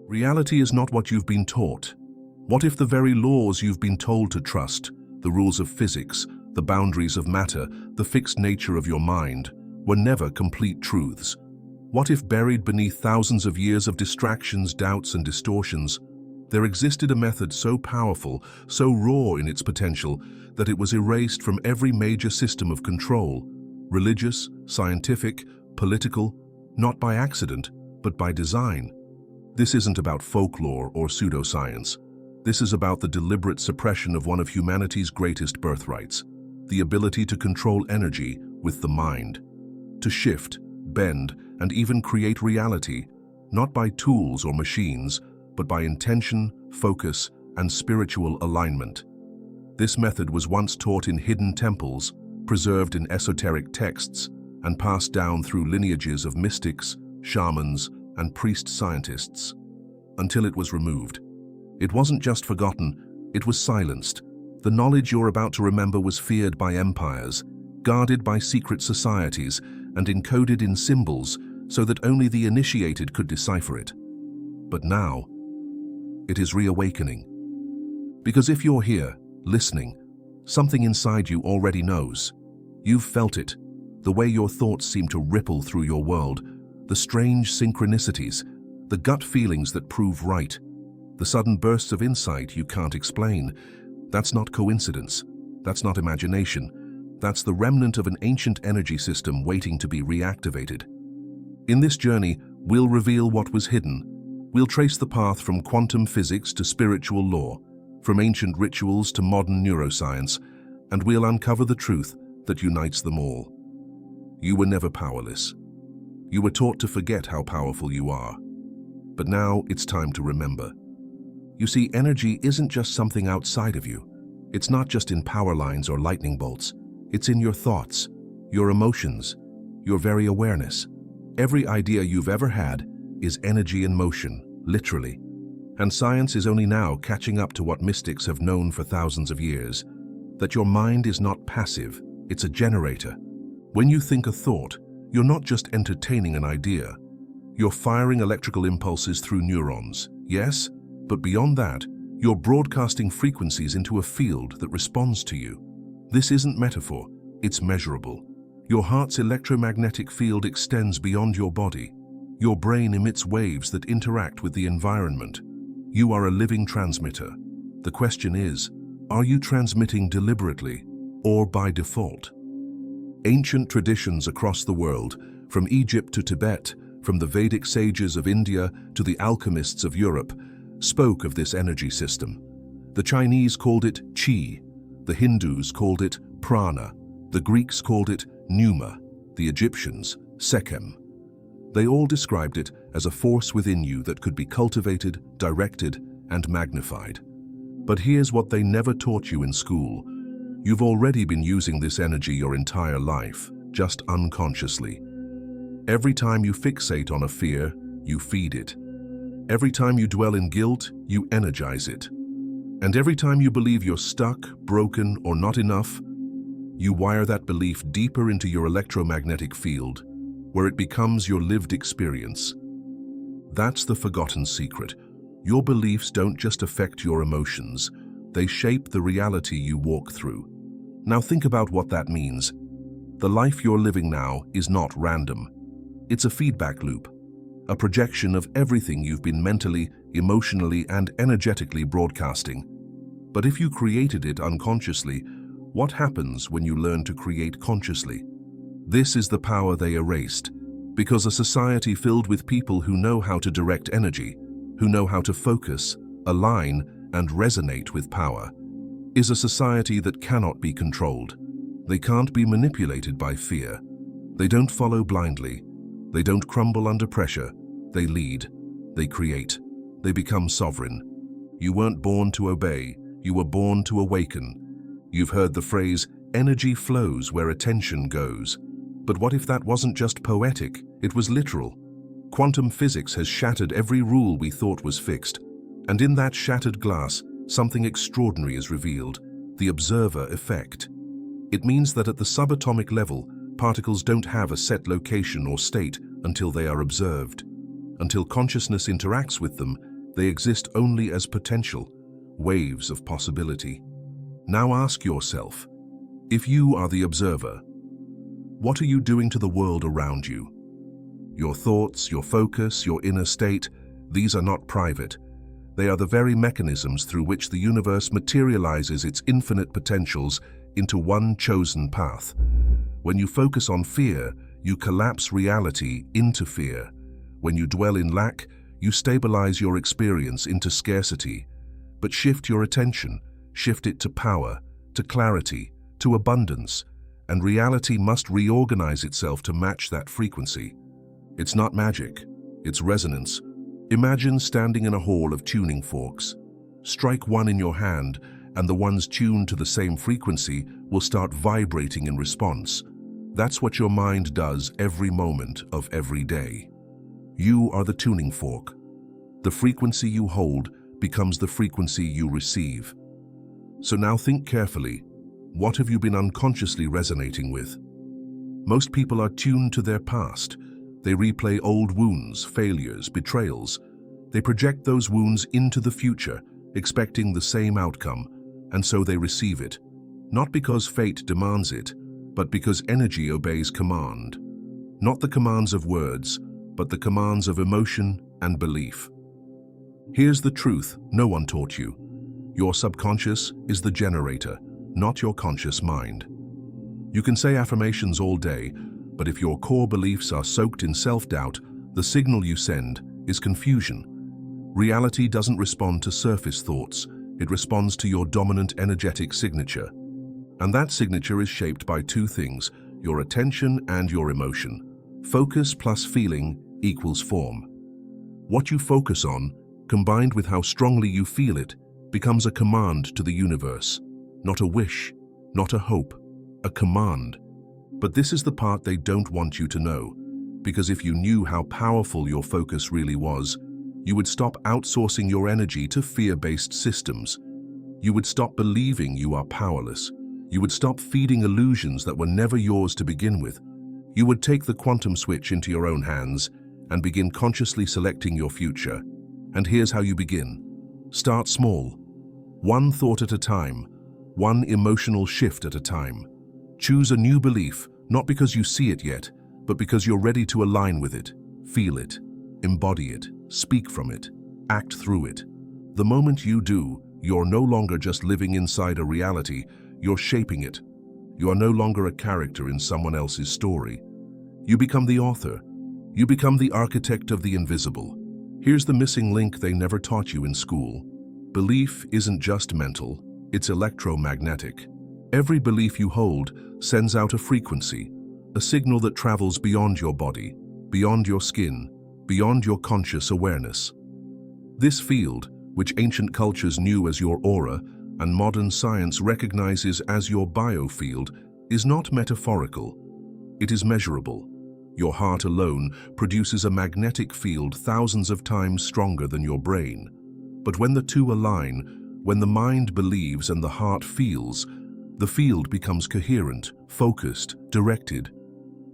Reality is not what you've been taught. What if the very laws you've been told to trust, the rules of physics, the boundaries of matter, the fixed nature of your mind, were never complete truths? What if buried beneath thousands of years of distractions, doubts, and distortions, there existed a method so powerful, so raw in its potential, that it was erased from every major system of control, religious, scientific, political, not by accident, but by design? This isn't about folklore or pseudoscience. This is about the deliberate suppression of one of humanity's greatest birthrights, the ability to control energy with the mind, to shift, bend, and even create reality, not by tools or machines, but by intention, focus, and spiritual alignment. This method was once taught in hidden temples, preserved in esoteric texts, and passed down through lineages of mystics, shamans, and priest-scientists, until it was removed. It wasn't just forgotten, it was silenced. The knowledge you're about to remember was feared by empires, guarded by secret societies, and encoded in symbols so that only the initiated could decipher it. But now, it is reawakening. Because if you're here, listening, something inside you already knows. You've felt it, the way your thoughts seem to ripple through your world, the strange synchronicities, the gut feelings that prove right, the sudden bursts of insight you can't explain. That's not coincidence. That's not imagination. That's the remnant of an ancient energy system waiting to be reactivated. In this journey, we'll reveal what was hidden. We'll trace the path from quantum physics to spiritual law, from ancient rituals to modern neuroscience, and we'll uncover the truth that unites them all. You were never powerless. You were taught to forget how powerful you are. But now it's time to remember. You see, energy isn't just something outside of you. It's not just in power lines or lightning bolts. It's in your thoughts, your emotions, your very awareness. Every idea you've ever had is energy in motion, literally. And science is only now catching up to what mystics have known for thousands of years, that your mind is not passive, it's a generator. When you think a thought, you're not just entertaining an idea. You're firing electrical impulses through neurons, yes? But beyond that, you're broadcasting frequencies into a field that responds to you. This isn't metaphor, it's measurable. Your heart's electromagnetic field extends beyond your body. Your brain emits waves that interact with the environment. You are a living transmitter. The question is, are you transmitting deliberately or by default? Ancient traditions across the world, from Egypt to Tibet, from the Vedic sages of India to the alchemists of Europe, spoke of this energy system. The Chinese called it qi, the Hindus called it prana, the Greeks called it pneuma, the Egyptians sekhem. They all described it as a force within you that could be cultivated, directed, and magnified. But here's what they never taught you in school. You've already been using this energy your entire life, just unconsciously. Every time you fixate on a fear, you feed it. Every time you dwell in guilt, you energize it. And every time you believe you're stuck, broken, or not enough, you wire that belief deeper into your electromagnetic field, where it becomes your lived experience. That's the forgotten secret. Your beliefs don't just affect your emotions, they shape the reality you walk through. Now think about what that means. The life you're living now is not random. It's a feedback loop, a projection of everything you've been mentally, emotionally, and energetically broadcasting. But if you created it unconsciously, what happens when you learn to create consciously? This is the power they erased, because a society filled with people who know how to direct energy, who know how to focus, align, and resonate with power, is a society that cannot be controlled. They can't be manipulated by fear. They don't follow blindly. They don't crumble under pressure. They lead. They create. They become sovereign. You weren't born to obey. You were born to awaken. You've heard the phrase, energy flows where attention goes. But what if that wasn't just poetic? It was literal. Quantum physics has shattered every rule we thought was fixed. And in that shattered glass, something extraordinary is revealed, the observer effect. It means that at the subatomic level, particles don't have a set location or state until they are observed. Until consciousness interacts with them, They exist only as potential, waves of possibility. Now ask yourself, if you are the observer, what are you doing to the world around you? Your thoughts, your focus, your inner state, these are not private. They are the very mechanisms through which the universe materializes its infinite potentials into one chosen path. When you focus on fear, you collapse reality into fear. When you dwell in lack, you stabilize your experience into scarcity. But shift your attention, shift it to power, to clarity, to abundance, and reality must reorganize itself to match that frequency. It's not magic, it's resonance. Imagine standing in a hall of tuning forks. Strike one in your hand, and the ones tuned to the same frequency will start vibrating in response. That's what your mind does every moment of every day. You are the tuning fork. The frequency you hold becomes the frequency you receive. So now think carefully. What have you been unconsciously resonating with? Most people are tuned to their past. They replay old wounds, failures, betrayals. They project those wounds into the future, expecting the same outcome, and so they receive it. Not because fate demands it, but because energy obeys command. Not the commands of words, but the commands of emotion and belief. Here's the truth no one taught you. Your subconscious is the generator, not your conscious mind. You can say affirmations all day, but if your core beliefs are soaked in self-doubt, the signal you send is confusion. Reality doesn't respond to surface thoughts, it responds to your dominant energetic signature. And that signature is shaped by two things, your attention and your emotion. Focus plus feeling equals form. What you focus on, combined with how strongly you feel it, becomes a command to the universe. Not a wish, not a hope, a command. But this is the part they don't want you to know, because if you knew how powerful your focus really was, you would stop outsourcing your energy to fear-based systems. You would stop believing you are powerless. You would stop feeding illusions that were never yours to begin with. You would take the quantum switch into your own hands and begin consciously selecting your future. And here's how you begin. Start small. One thought at a time. One emotional shift at a time. Choose a new belief, not because you see it yet, but because you're ready to align with it. Feel it. Embody it. Speak from it. Act through it. The moment you do, you're no longer just living inside a reality, you're shaping it. You are no longer a character in someone else's story. You become the author. You become the architect of the invisible. Here's the missing link they never taught you in school. Belief isn't just mental, it's electromagnetic. Every belief you hold sends out a frequency, a signal that travels beyond your body, beyond your skin, beyond your conscious awareness. This field, which ancient cultures knew as your aura and modern science recognizes as your biofield, is not metaphorical. It is measurable. Your heart alone produces a magnetic field thousands of times stronger than your brain. But when the two align, when the mind believes and the heart feels, the field becomes coherent, focused, directed,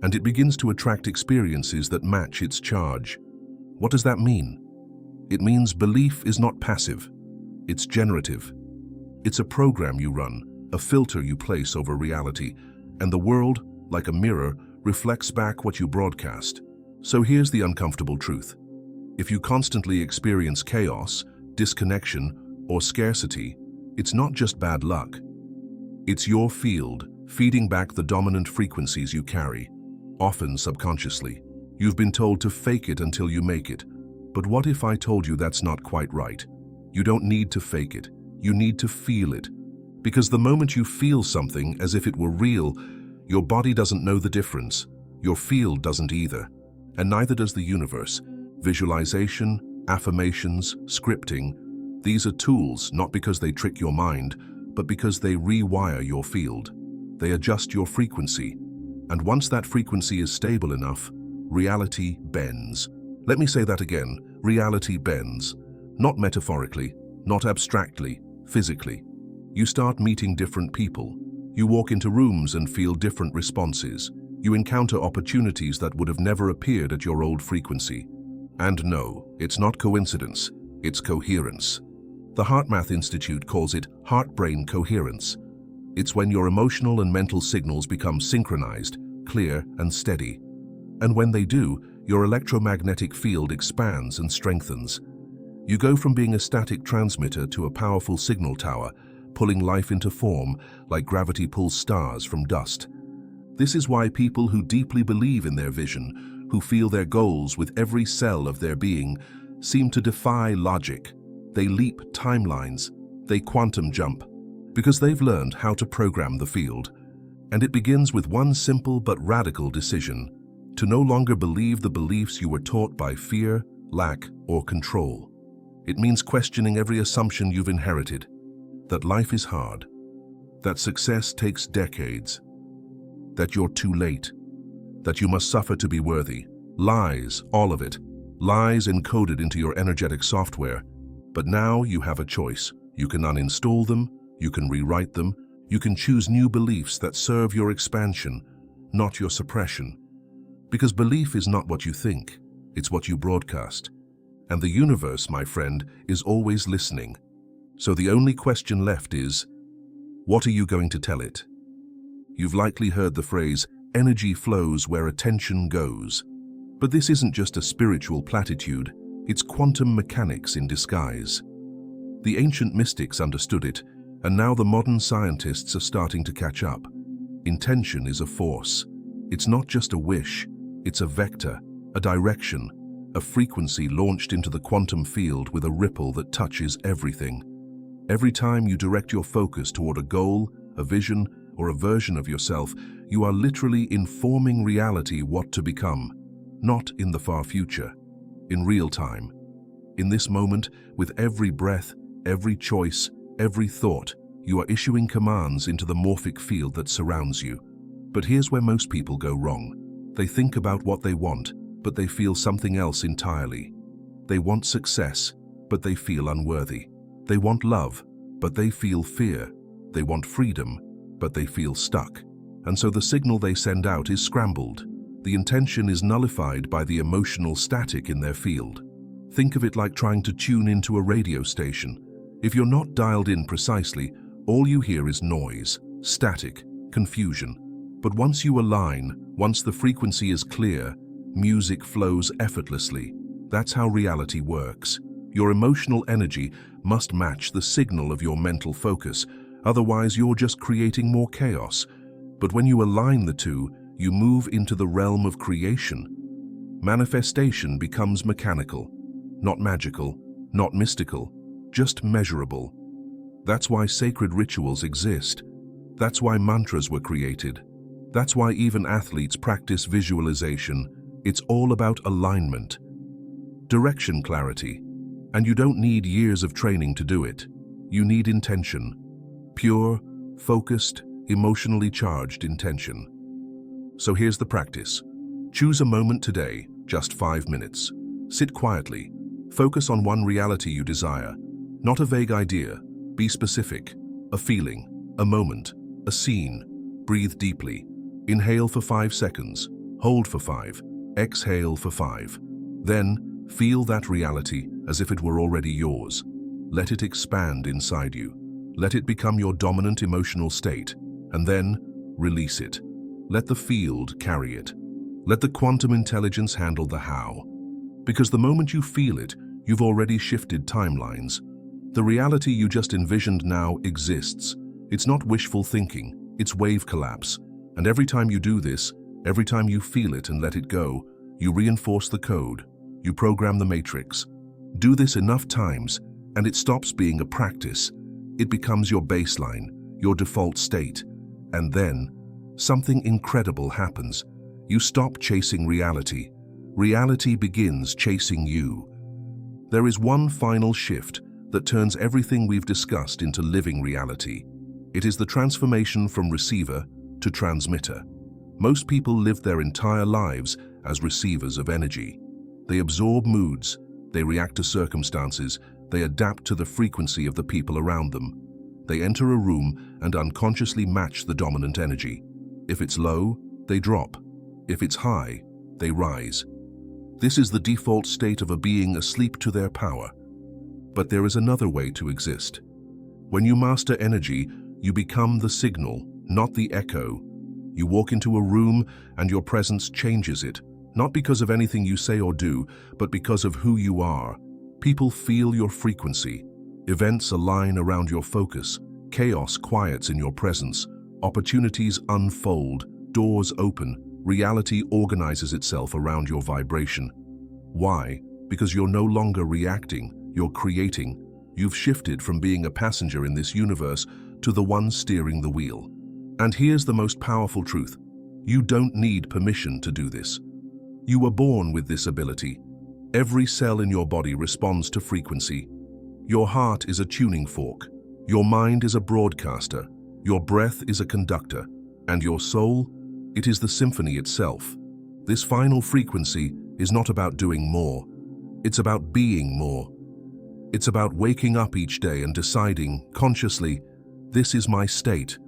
and it begins to attract experiences that match its charge. What does that mean? It means belief is not passive, it's generative. It's a program you run, a filter you place over reality, and the world, like a mirror, reflects back what you broadcast. So here's the uncomfortable truth. If you constantly experience chaos, disconnection, or scarcity, it's not just bad luck. It's your field, feeding back the dominant frequencies you carry, often subconsciously. You've been told to fake it until you make it. But what if I told you that's not quite right? You don't need to fake it. You need to feel it. Because the moment you feel something as if it were real, your body doesn't know the difference. Your field doesn't either. And neither does the universe. Visualization, affirmations, scripting, these are tools not because they trick your mind, but because they rewire your field. They adjust your frequency. And once that frequency is stable enough, reality bends. Let me say that again. Reality bends. Not metaphorically, not abstractly, physically. You start meeting different people. You walk into rooms and feel different responses. You encounter opportunities that would have never appeared at your old frequency. And no, it's not coincidence. It's coherence. The HeartMath Institute calls it heart-brain coherence. It's when your emotional and mental signals become synchronized, clear, and steady. And when they do, your electromagnetic field expands and strengthens. You go from being a static transmitter to a powerful signal tower, pulling life into form like gravity pulls stars from dust. This is why people who deeply believe in their vision, who feel their goals with every cell of their being, seem to defy logic. They leap timelines, they quantum jump, because they've learned how to program the field. And it begins with one simple but radical decision: to no longer believe the beliefs you were taught by fear, lack, or control. It means questioning every assumption you've inherited, that life is hard, that success takes decades, that you're too late, that you must suffer to be worthy. Lies, all of it. Lies encoded into your energetic software. But now you have a choice. You can uninstall them, you can rewrite them, you can choose new beliefs that serve your expansion, not your suppression. Because belief is not what you think, it's what you broadcast. And the universe, my friend, is always listening. So the only question left is, what are you going to tell it? You've likely heard the phrase, energy flows where attention goes. But this isn't just a spiritual platitude, it's quantum mechanics in disguise. The ancient mystics understood it, and now the modern scientists are starting to catch up. Intention is a force. It's not just a wish, it's a vector, a direction, a frequency launched into the quantum field with a ripple that touches everything. Every time you direct your focus toward a goal, a vision, or a version of yourself, you are literally informing reality what to become, not in the far future, in real time. In this moment, with every breath, every choice, every thought, you are issuing commands into the morphic field that surrounds you. But here's where most people go wrong. They think about what they want, but they feel something else entirely. They want success, but they feel unworthy. They want love, but they feel fear. They want freedom, but they feel stuck. And so the signal they send out is scrambled. The intention is nullified by the emotional static in their field. Think of it like trying to tune into a radio station. If you're not dialed in precisely, all you hear is noise, static, confusion. But once you align, once the frequency is clear, music flows effortlessly. That's how reality works. Your emotional energy must match the signal of your mental focus, otherwise you're just creating more chaos. But when you align the two, you move into the realm of creation. Manifestation becomes mechanical, not magical, not mystical, just measurable. That's why sacred rituals exist. That's why mantras were created. That's why even athletes practice visualization. It's all about alignment, direction clarity. And you don't need years of training to do it. You need intention. Pure, focused, emotionally charged intention. So here's the practice. Choose a moment today, just 5 minutes. Sit quietly. Focus on one reality you desire. Not a vague idea. Be specific. A feeling, a moment, a scene. Breathe deeply. Inhale for 5 seconds. Hold for 5. Exhale for 5. Then, feel that reality as if it were already yours. Let it expand inside you. Let it become your dominant emotional state. And then, release it. Let the field carry it. Let the quantum intelligence handle the how. Because the moment you feel it, you've already shifted timelines. The reality you just envisioned now exists. It's not wishful thinking, it's wave collapse. And every time you do this, every time you feel it and let it go, you reinforce the code. You program the matrix. Do this enough times, and it stops being a practice. It becomes your baseline, your default state. And then, something incredible happens. You stop chasing reality. Reality begins chasing you. There is one final shift that turns everything we've discussed into living reality. It is the transformation from receiver to transmitter. Most people live their entire lives as receivers of energy. They absorb moods, they react to circumstances, they adapt to the frequency of the people around them. They enter a room and unconsciously match the dominant energy. If it's low, they drop. If it's high, they rise. This is the default state of a being asleep to their power. But there is another way to exist. When you master energy, you become the signal, not the echo. You walk into a room and your presence changes it, not because of anything you say or do, but because of who you are. People feel your frequency. Events align around your focus. Chaos quiets in your presence. Opportunities unfold. Doors open. Reality organizes itself around your vibration. Why? Because you're no longer reacting, you're creating. You've shifted from being a passenger in this universe to the one steering the wheel. And here's the most powerful truth. You don't need permission to do this. You were born with this ability. Every cell in your body responds to frequency. Your heart is a tuning fork. Your mind is a broadcaster. Your breath is a conductor. And your soul, it is the symphony itself. This final frequency is not about doing more. It's about being more. It's about waking up each day and deciding, consciously, this is my state.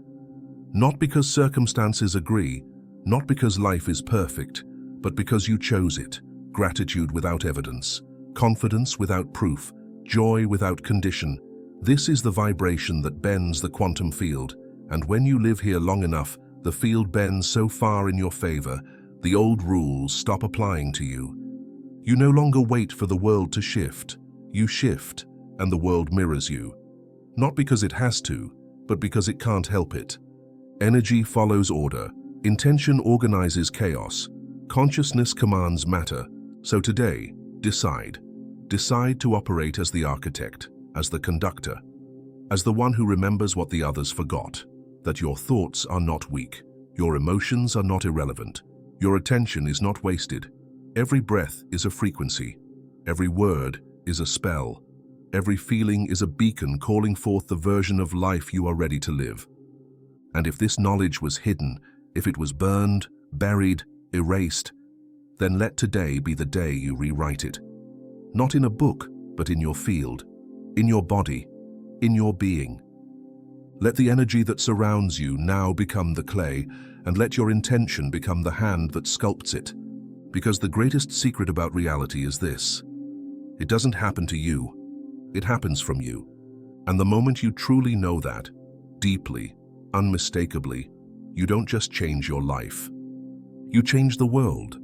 Not because circumstances agree, not because life is perfect, but because you chose it. Gratitude without evidence, confidence without proof, joy without condition. This is the vibration that bends the quantum field. And when you live here long enough, the field bends so far in your favor, the old rules stop applying to you. You no longer wait for the world to shift. You shift, and the world mirrors you. Not because it has to, but because it can't help it. Energy follows order. Intention organizes chaos. Consciousness commands matter. So today, decide. Decide to operate as the architect, as the conductor, as the one who remembers what the others forgot. That your thoughts are not weak. Your emotions are not irrelevant. Your attention is not wasted. Every breath is a frequency. Every word is a spell. Every feeling is a beacon calling forth the version of life you are ready to live. And if this knowledge was hidden, if it was burned, buried, erased, then let today be the day you rewrite it. Not in a book, but in your field, in your body, in your being. Let the energy that surrounds you now become the clay, and let your intention become the hand that sculpts it. Because the greatest secret about reality is this: it doesn't happen to you, it happens from you. And the moment you truly know that, deeply, unmistakably, you don't just change your life. You change the world.